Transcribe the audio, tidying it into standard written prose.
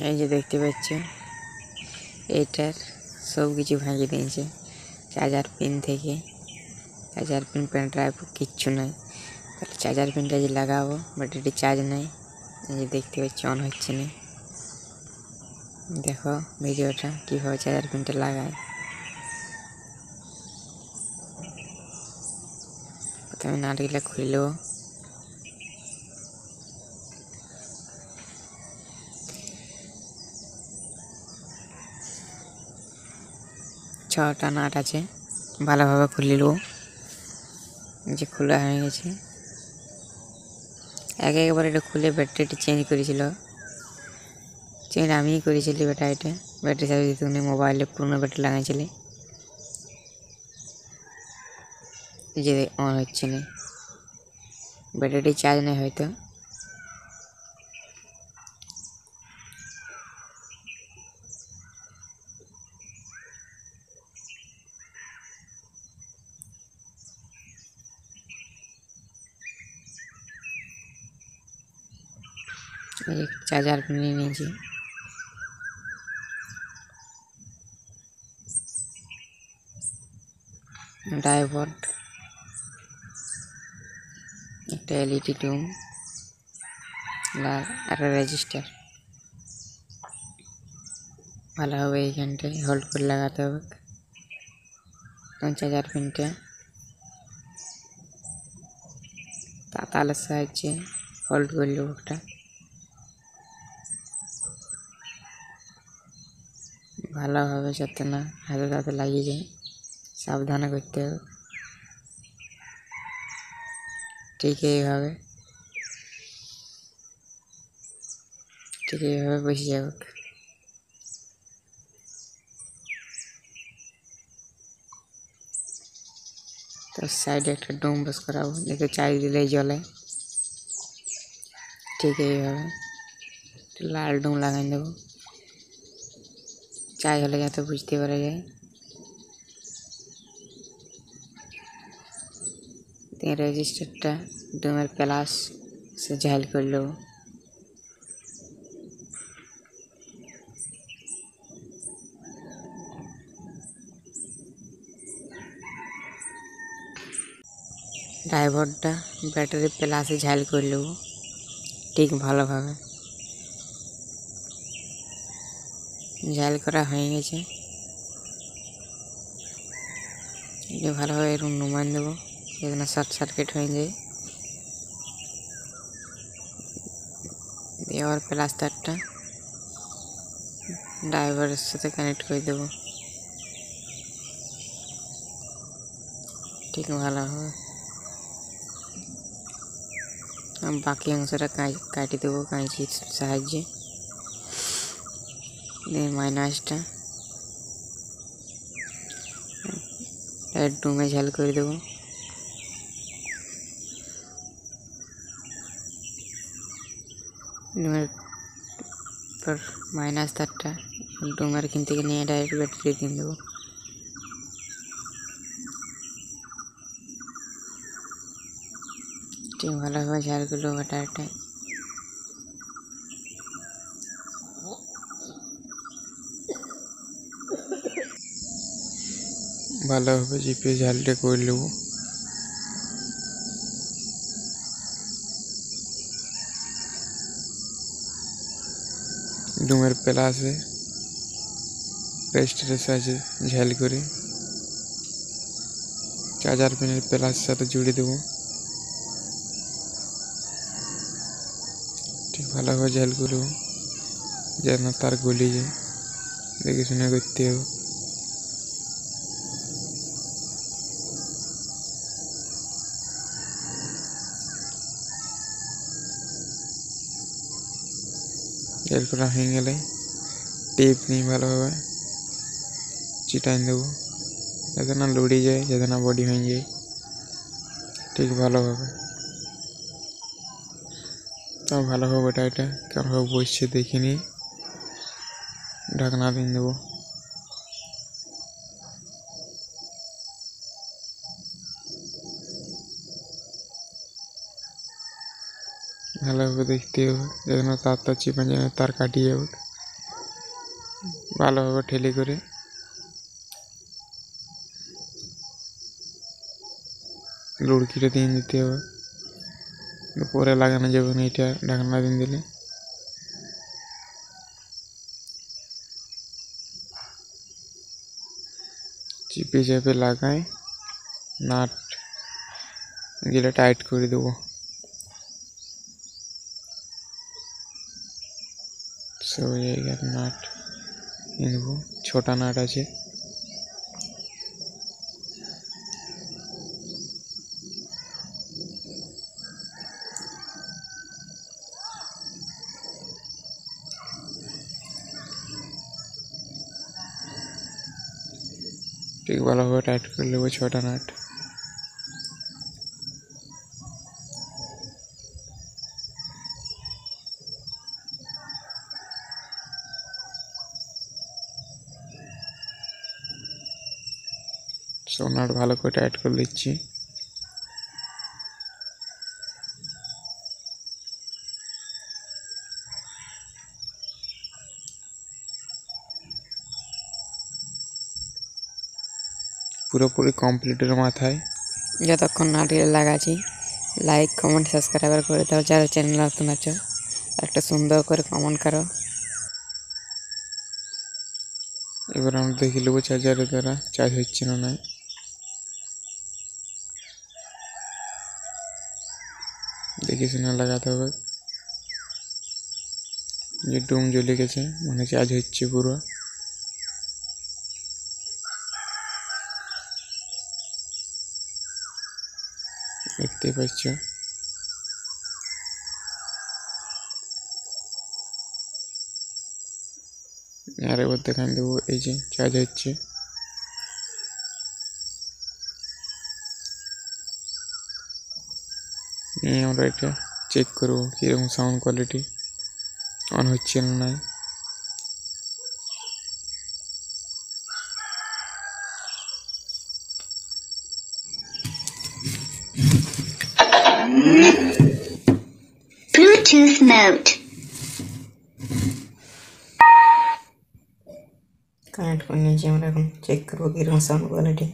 এই যে দেখতে পাচ্ছ এইটার সব কিছু ভাঙিয়ে দিয়েছে, চার্জার পিন থেকে। চার্জার পিন, পেন ড্রাইভ কিচ্ছু নাই। তাহলে চার্জার পিনটা যে লাগাবো, ব্যাটারি চার্জ নেই। এই যে দেখতে পাচ্ছি অন হচ্ছে না। দেখো ভিডিওটা কীভাবে চার্জার পিনটা লাগায়। প্রথমে নাটগুলো খুলে নেবো। ছটা নাট আছে, ভালোভাবে খুলে নেবো। যে খোলা হয়ে গেছে। একবার এটা খুলে ব্যাটারিটা চেঞ্জ করেছিল, চেঞ্জ আমিই করেছিলি ব্যাটারিটা। ব্যাটারি সার্ভিস দিতে উনি মোবাইলে পুরনো ব্যাটারি লাগাইছিলি। যে অন হচ্ছে না, ব্যাটারি চার্জ নেই হয়তো। চার্জার নিয়ে নিয়েছি। ডায়োড, একটা এলইডি টিউব, একটা রেজিস্টার। ভালোভাবে এইখানটায় হোল্ড করে লাগাতে হবে। চার্জার পিনটা তালের সাহায্যে হোল্ড করলে ওটা ভালোভাবে যাতে না হাতে তাতে লাগিয়ে যায়, সাবধানে করতে হবে। ঠিক এইভাবে বসে যাবে। তো সাইডে একটা ডোম বস করাবো, যাতে চার্জ দিলেই জ্বলে। ঠিক এইভাবে লাল ডোম লাগাই দেবো, চার্জ হলে যাতে বুঝতে পারা যায়। রেজিস্টারটা ডোমের প্লাস সে ঝাইল করে নেবো। ড্রাইভারটা ব্যাটারি প্লাসে ঝাইল করে নেবো ঠিক ভালোভাবে। ঝাইল করা হয়ে গেছে। এটা ভালোভাবে এরকম নুমান দেবো, যেখানে শর্ট সার্কিট হয়ে যায়। এবার প্লাস তারটা ড্রাইভারের সাথে কানেক্ট করে দেবো ঠিক ভালোভাবে। বাকি অংশটা কাটি দেবো কাঁচির সাহায্যে। মাইনাসটা ডুমে ঝাল করে দেবো। ডুমের পর মাইনাস তারটা ডুমের কিন থেকে নিয়ে ডাইরেক্ট ব্যাটারি দিয়ে দেবো। ঠিক ভালোভাবে ঝাল করলো ব্যাটারিটা। ভালোভাবে চিপে ঝালটা করে নেবো। ডুমের প্লাসে রেজিস্টারের সাহায্যে ঝাল করে চার্জার পিনের প্লাস সাথে জুড়ে দেবো। ঠিক ভালোভাবে ঝাল করবো যেন তার গলি যায়, দেখে শুনে করতে হবে। ঝাল করা হয়ে গেলে টেপ নিয়ে ভালোভাবে চিটাই দেবো, যাতে না লড়ে যায়, যাতে না বডি হয়ে যায়। ঠিক ভালোভাবে ভালোভাবে এটা কেমনভাবে বসছে দেখে নিয়ে ঢাকনা দিয়ে দেবো। ভালোভাবে দেখতে হবে, যেন তার চিপে যায়, তার কাটিয়ে যাবে। ভালোভাবে ঠেলে করে লুড়কিটা দিয়ে দিতে হবে, পরে লাগানো যাবে না, এটা ঢাকনা দিয়ে দিলে। চিপে চেপে লাগাই, নাট গেলে টাইট করে দেবো। সব জায়গার নাট নেবো, ছোটা নাট আছে। ঠিক ভালোভাবে টাইট করে নেবো ছোটা নাট। সব নাট ভালো করে টাইট করে দিচ্ছি। পুরোপুরি কমপ্লিটের মাথায় যতক্ষণ নাটকে লাগাচ্ছি লাইক কমেন্ট সাবস্ক্রাইবার করে দাও, যারা চ্যানেল নতুন আছো একটা সুন্দর করে কমেন্ট করো। এবার আমরা দেখে নেবো চার্জারের দ্বারা চার্জ হচ্ছে না নাই। দেখে শুনে লাগাতে হবে। যে ডুম জ্বলে গেছে মানে চার্জ হচ্ছে পুরো। দেখতে পাচ্ছ, আর এবার দেখান দেবো এই যে চার্জ হচ্ছে। নিয়ে আমরা এটা চেক করবো কীরকম সাউন্ড কোয়ালিটি, অন হচ্ছে না নাই। Bluetooth mode. কানেক্ট করে নিয়েছি, আমরা এখন চেক করবো কীরকম সাউন্ড কোয়ালিটি।